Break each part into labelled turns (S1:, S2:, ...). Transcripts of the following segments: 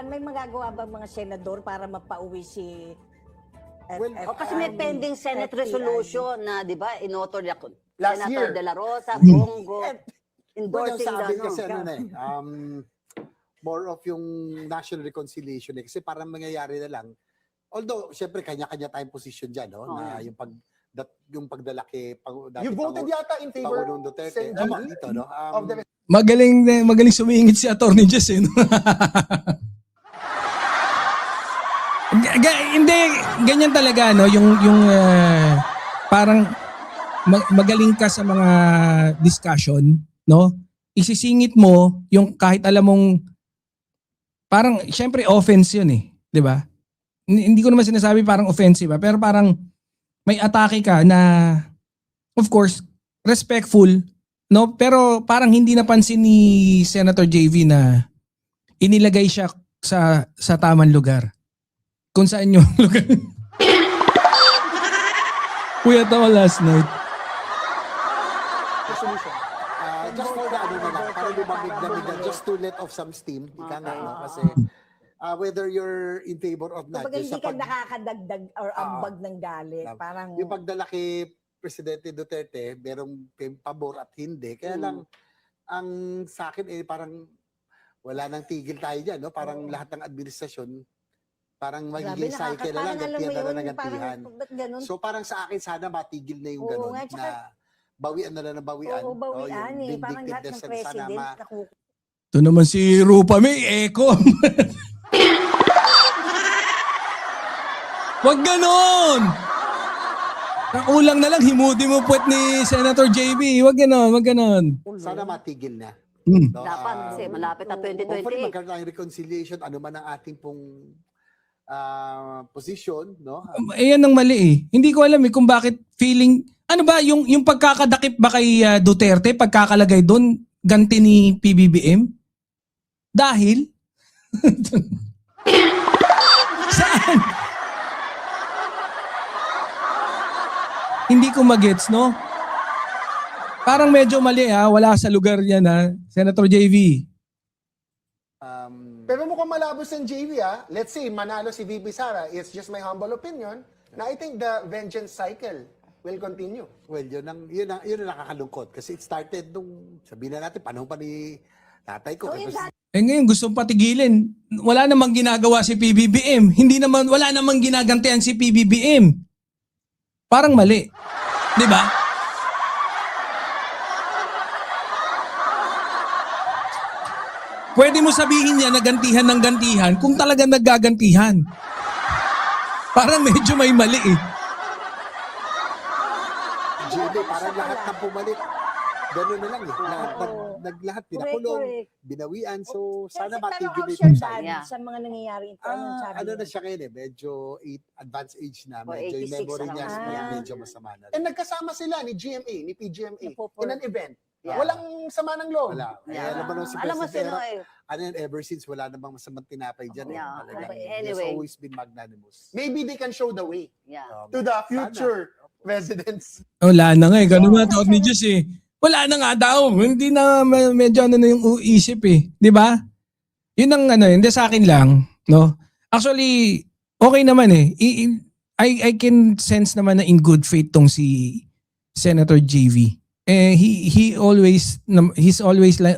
S1: may magagawa ba mga senador para mapauwi si
S2: Kasi may pending Senate
S1: FTI?
S2: resolution na, di ba, inauthor
S3: Last
S2: Senator
S3: year.
S2: De La Rosa, Bongo, endorsing
S4: Sa amin
S2: the,
S4: kasi more of yung national reconciliation kasi parang mangyayari na lang. Although, syempre, kanya-kanya tayong position dyan, no? Na yung pagdala kay
S3: You voted yata in favor
S4: Pangulong Duterte.
S3: Sen.
S4: Tama
S3: G
S4: dito, no?
S3: of the
S5: Magaling sumingit si Attorney Jess, eh, no? Hindi, ganyan talaga, no? Yung parang magaling ka sa mga discussion, no? Isisingit mo yung kahit alam mong parang syempre offense yun, eh, 'di ba? Hindi ko naman sinasabi parang offensive, pero parang may atake ka na of course respectful, no? Pero parang hindi napansin ni Senator JV na inilagay siya sa tamang lugar. Kung saan yung lugar. Kuya tawa last night.
S3: resolution.
S4: Just for the ano na lang, para lumamig na just to let off some steam. Ika nga, no? Kasi whether you're in favor of not,
S1: Kumbaga hindi
S4: sa
S1: ka nakakadagdag or ambag ng galit.
S4: Tama.
S1: Parang
S4: yung pagdala kay Presidente Duterte, merong pabor at hindi. Kaya lang, ang sa akin parang wala nang tigil tayo dyan, no? Parang lahat ng administrasyon, parang magiging cycle na lang, gantihan na lang nagantihan. So parang sa akin, sana matigil na yung ganun, na bawian na lang ng bawian.
S1: Oo, bawian
S4: yung
S1: parang lahat ng
S4: vindictiveness
S1: president
S5: Ito naman si Rupa may echo. Wag ganon! Nakulang na lang, himudi mo puwet ni Senator JB. Wag ganon.
S4: Sana matigil na. No?
S2: dapat kasi malapit na
S4: Hopefully
S2: 2028.
S4: magkaroon tayong reconciliation, ano man ang ating pong position, no?
S5: Ayan ang mali eh. Hindi ko alam kung bakit feeling, ano ba, yung pagkakadakip ba kay Duterte, pagkakalagay doon, ganti ni PBBM? Dahil? Saan? Hindi ko magets, no? Parang medyo mali wala sa lugar yan Senator JV.
S3: Pero mukhang malabo sa JV Let's say, manalo si VP Sara. It's just my humble opinion na I think the vengeance cycle will continue.
S4: Well, yun ang nakakalungkot kasi it started nung, sabihin na natin, panahon pa ni tatay ko.
S5: Ngayon gustong patigilin. Wala namang ginagawa si PBBM. Wala namang ginagantihan si PBBM. Parang mali. 'Di ba? Pwede mo sabihin niya na gantihan ng gantihan kung talagang naggagantihan. Parang medyo may mali eh.
S4: GMA, parang lahat na pumalik. Ganun na lang eh. Lahat pinakulong, binawian. So, sana matigil
S1: Pero
S4: ito
S1: sa mga nangyayari ito.
S4: ano na siya ngayon medyo advanced age na. Medyo yung
S2: 86
S4: memory niya
S2: na.
S4: medyo masama na.
S3: And nagkasama sila ni GMA, ni PGMA, in an event.
S2: Yeah.
S3: Walang sama ng loob.
S4: Wala.
S2: Yeah.
S4: Alam mo naman si
S2: Alam mo
S4: President
S2: sino
S4: Era, ano yan, ever since wala namang masamang tinapay dyan.
S2: Yeah.
S4: Talagang
S2: Okay.
S4: he has
S2: Anyway.
S4: always been magnanimous.
S3: Maybe they can show the way
S2: Yeah.
S3: to the future residents.
S5: Wala na nga eh. Ganun nga tawag ni Diyos eh. Wala na nga daw. Hindi na medyo ano na yung isip eh. Di ba? Yun ang hindi sa akin lang. No? Actually, okay naman eh. I can sense naman na in good faith tong si Senator JV. He's always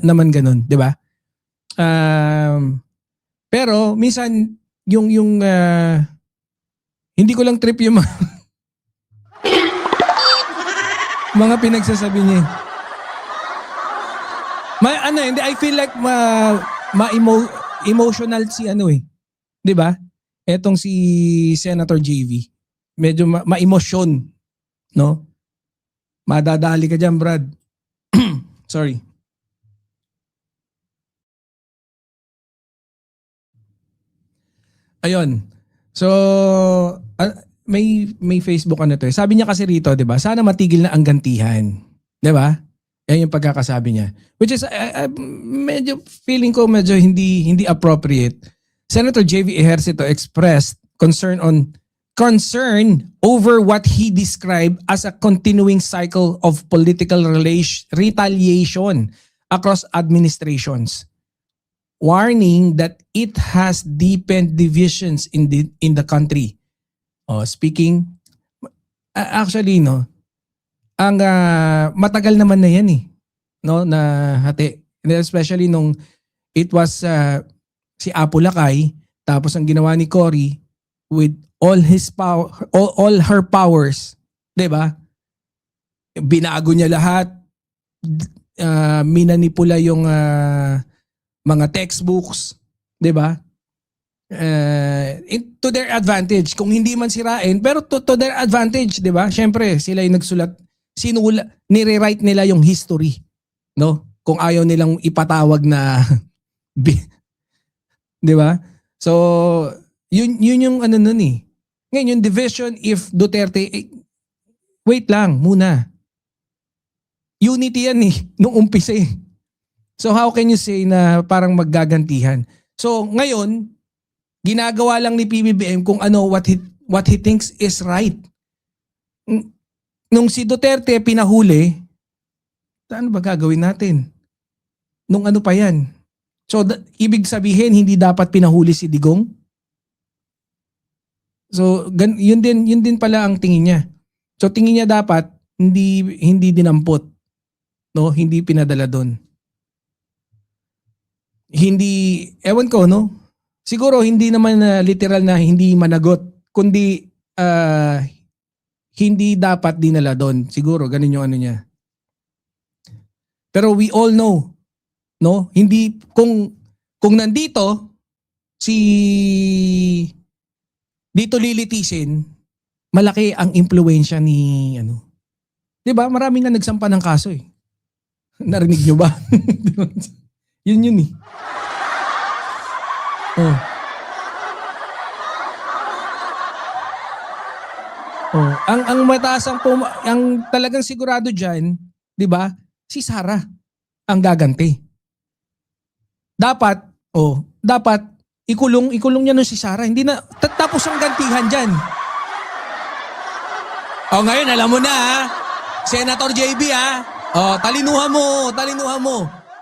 S5: naman ganun, 'di ba? Pero minsan yung hindi ko lang trip yung mga pinagsasabi niya. Hindi I feel like emotional si 'di ba? Etong si Senator JV. Medyo ma-emosyon, no? Madadali ka dyan, Brad. Sorry. Ayun. So, may Facebook to. Sabi niya kasi rito, 'di ba? Sana matigil na ang gantihan. 'Di ba? Yan yung pagkakasabi niya. Which is medyo feeling ko medyo hindi appropriate. Senator JV Ejercito expressed concern over what he described as a continuing cycle of political retaliation across administrations. warning that it has deepened divisions in the country. Speaking, actually, no, ang matagal naman na yan no, na hati. And especially nung it was si Apo Lakay, tapos ang ginawa ni Cory with all his power, all her powers, 'di ba? Binago niya lahat, minanipula yung mga textbooks, 'di ba? To their advantage, kung hindi man sirain, pero to their advantage, 'di ba? Syempre, sila yung nagsulat, nire-write nila yung history, no? Kung ayaw nilang ipatawag na 'di ba? So, yun yung ano nun eh. Ngayon, yung division if Duterte, wait lang muna. Unity yan nung umpisa eh. So how can you say na parang maggagantihan? So ngayon, ginagawa lang ni PBBM kung ano what he thinks is right. Nung si Duterte pinahuli, ano ba gagawin natin? Nung ano pa yan? So ibig sabihin hindi dapat pinahuli si Digong? So yun din pala ang tingin niya. So tingin niya dapat hindi dinampot, no? Hindi pinadala doon. Hindi, ewan ko, no? Siguro hindi naman literal na hindi managot, kundi hindi dapat dinala doon. Siguro ganun yung ano niya. Pero we all know, no? Hindi kung nandito dito lilitisin, malaki ang impluwensya ni 'Di ba? Maraming nga nagsampa ng kaso eh. Narinig nyo ba? yun eh. Ang mataas ang talagang sigurado diyan, 'di ba? Si Sara ang gaganti. Dapat ikulong niya no si Sara. Hindi na tapos ang gantihan diyan. Ngayon alam mo na ha. Senator JB ha. Talinuhan mo.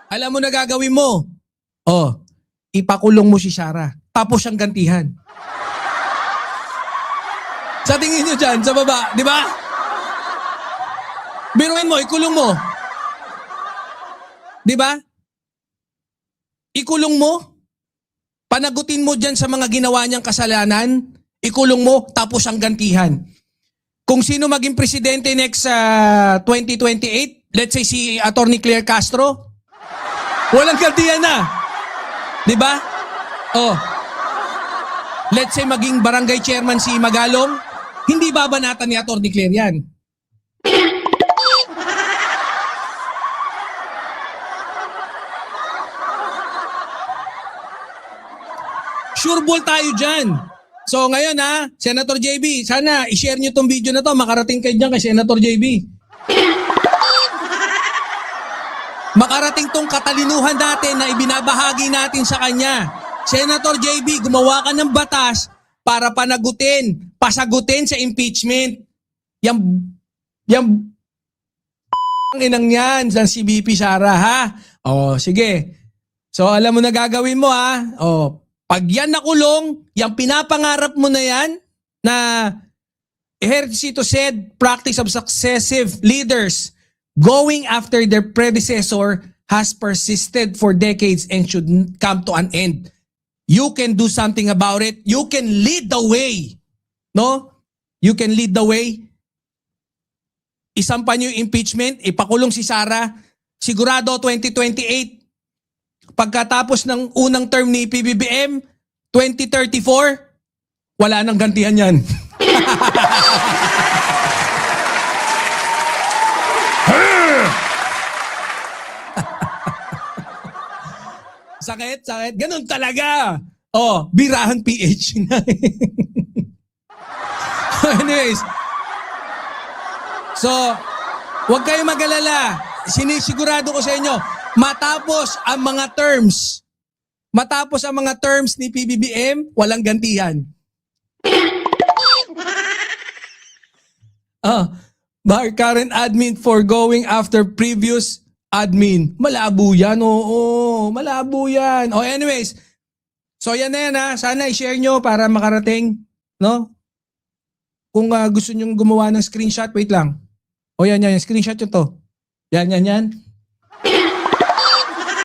S5: Alam mo na gagawin mo. Ipakulong mo si Sara. Tapos ang gantihan. Sa tingin nyo dyan, sa baba, di ba? Biruin mo, ikulong mo. Di ba? Ikulong mo. Panagutin mo dyan sa mga ginawa niyang kasalanan. Ikulong mo, tapos ang gantihan. Kung sino maging presidente next 2028, let's say si Attorney Claire Castro, walang gantihan na. Di ba? Let's say maging barangay chairman si Magalong, hindi babanatan ni Atty. Claire yan. Sure ball tayo dyan. So ngayon ha, Senator JB, sana i-share nyo tong video na to, makarating kayo dyan kay Senator JB. Makarating tong katalinuhan natin na ibinabahagi natin sa kanya. Senator JB, gumawa ka ng batas para pasagutin sa impeachment. Yang inang yan sa CBP Sara ha. Sige. So alam mo na gagawin mo ha. Pag yan nakulong, yung pinapangarap mo na yan na ehersito said practice of successive leaders going after their predecessor has persisted for decades and should come to an end. You can do something about it. You can lead the way. No? You can lead the way. Isampan nyo yung impeachment, ipakulong si Sara. Sigurado 2028, pagkatapos ng unang term ni PBBM, 2034, wala nang gantihan yan. Sakit. Ganun talaga. Birahan PH. Anyways. So, huwag kayong mag-alala. Sinisigurado ko sa inyo, matapos ang mga terms ni PBBM, walang gantihan. Bar current admin for going after previous admin. Malabo yan, oo. mo, malabo yan. O anyways, so yan na yan ha. Sana i-share nyo para makarating, no? Kung gusto nyo gumawa ng screenshot, wait lang. O yan, screenshot nyo to. Yan.